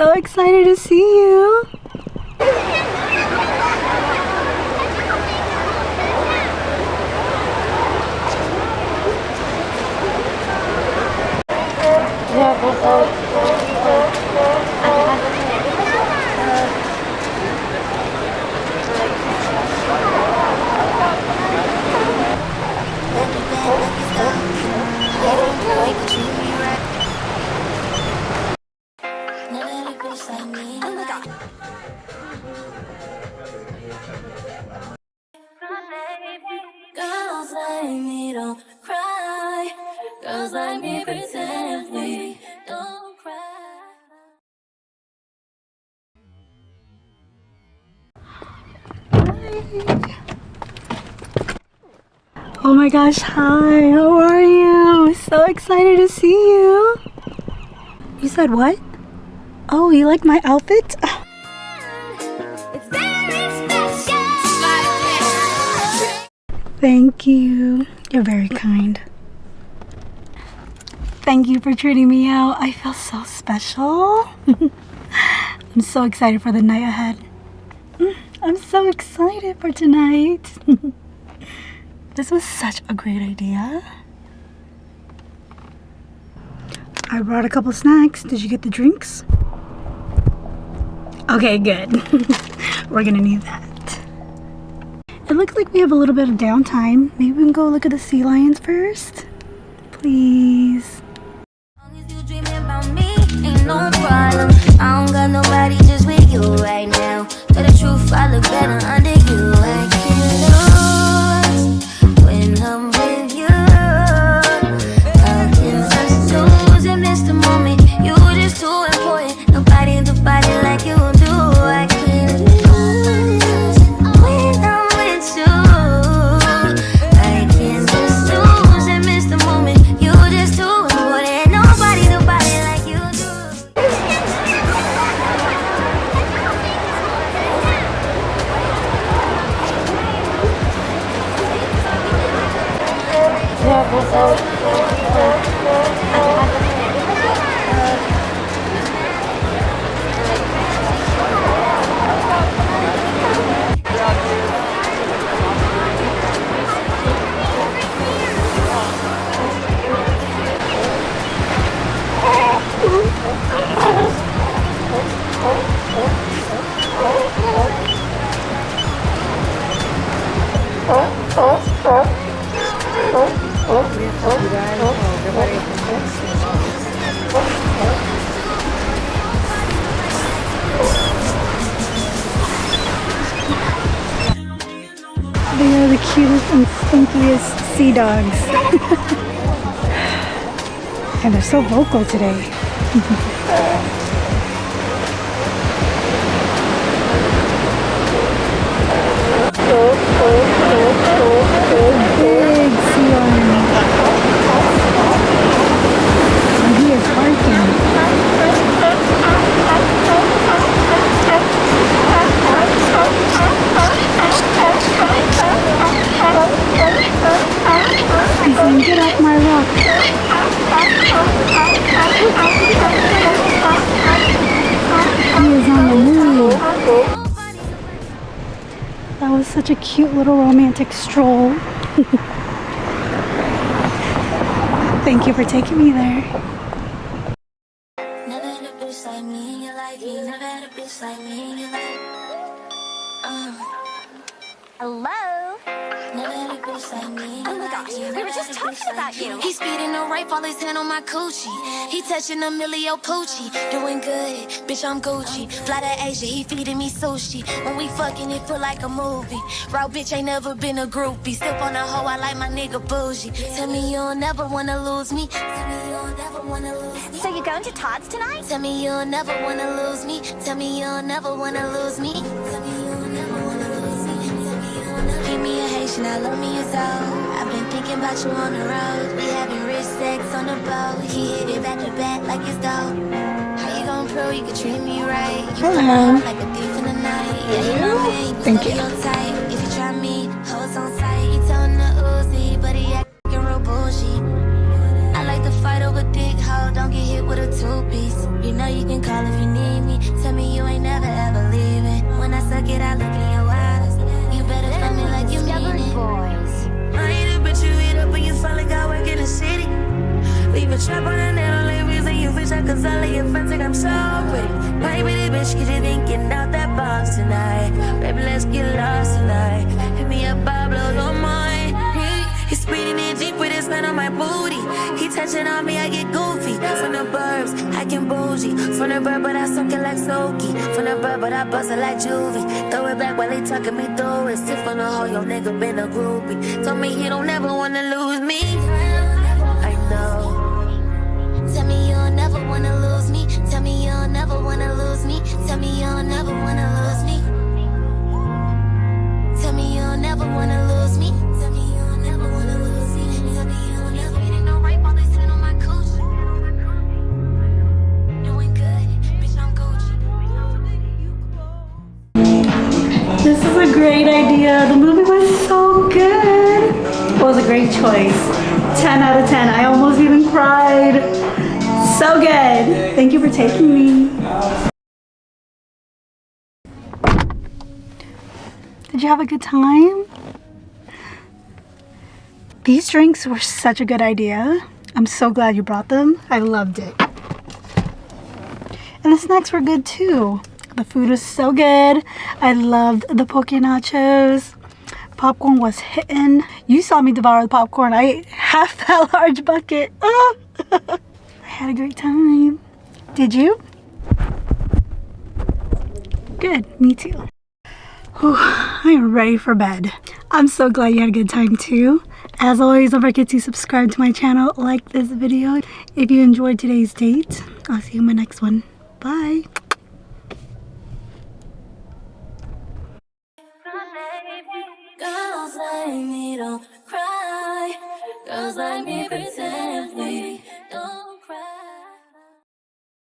so excited to see you. Girls like me don't cry. Girls like me pretend we don't cry. Oh my gosh, hi, how are you? So excited to see you. You said what? Oh, you like my outfit? It's very special. Thank you. You're very kind. Thank you for treating me out. I feel so special. I'm so excited for the night ahead. I'm so excited for tonight. This was such a great idea. I brought a couple snacks. Did you get the drinks? Okay, good. We're gonna need that. It looks like we have a little bit of downtime. Maybe we can go look at the sea lions first? Please. As long as you dreaming about me, ain't no problem. I don't got nobody just with you right now. But the truth, I look better under you. I can't lose when I'm with you. I can just lose and miss the moment. You just too important. Nobody do body like you do. I can't lose when I'm with you. I can just lose and miss the moment. You just too important. Nobody do body like you do. They are the cutest and stinkiest sea dogs. And they're so vocal today. Big sea lion. And he is barking. He's saying, get off my rock. He is on the move. That was such a cute little romantic stroll. Thank you for taking me there. Never had a bitch like me in your life. You never had a bitch like me in your life. Hello? Never had a bitch like me in your life. Oh my gosh, we were just talking about you. He's speeding the right, fall his hand on my coochie. He touching a Millie Poochie. Doing good, bitch, I'm Gucci. Fly to Asia, he feeding me sushi. When we fucking, it feel like a movie. Raw bitch ain't never been a groupie. Step on a hoe, I like my nigga bougie. Tell me you'll never wanna lose me. Tell me you'll never wanna lose me. So you going to Todd's tonight? Tell me you'll never wanna lose me. Tell me you'll never wanna lose me. Tell me you'll never wanna lose me. Tell me you'll never. Keep me a Haitian, I love me as all. I've been thinking about you on the road. We having rich sex on the boat. He hit it back to back like it's dope. How you gon' prove you could treat me right? You come out like a thief in the night. Yeah, you know me. Thank you. Tight. If you try me, hoes on sight. He telling the Uzi, but he acting real bullshit. I like to fight over dick hoe. Don't get hit with a two-piece. You know you can call if you need me. Cause all of your friends think I'm so pretty. Baby, bitch, get you thinking out that box tonight. Baby, let's get lost tonight. Hit me up, I blow your mind. He's speeding in Jeep with his hand on my booty. He touching on me, I get goofy. From the burbs, I can bougie. From the bird, but I suck it like Soaky. From the bird, but I bust it like Juvie. Throw it back while they talking me through it. Sit from the hole, your nigga been a groupie. Told me he don't never wanna lose me. I know. Tell me you'll never wanna lose me. Tell me you'll never wanna lose me. Tell me you'll never wanna lose me. Tell me you'll never wanna lose me. Tell me you'll never wanna lose me. Tell me you'll never. It ain't no rape while they sitting on my couch. Doing good, bitch, I'm Gucci. This is a great idea. The movie was so good. It was a great choice. 10 out of 10. I almost even cried. So good. Thank you for taking me. Did you have a good time? These drinks were such a good idea. I'm so glad you brought them. I loved it. And the snacks were good too. The food was so good. I loved the poke nachos. Popcorn was hitting. You saw me devour the popcorn. I ate half that large bucket. Oh. I had a great time. Did you? Good, me too. Whew, I am ready for bed. I'm so glad you had a good time too. As always, don't forget to subscribe to my channel, like this video. If you enjoyed today's date, I'll see you in my next one. Bye. Girls like me don't cry. Girls like me pretend.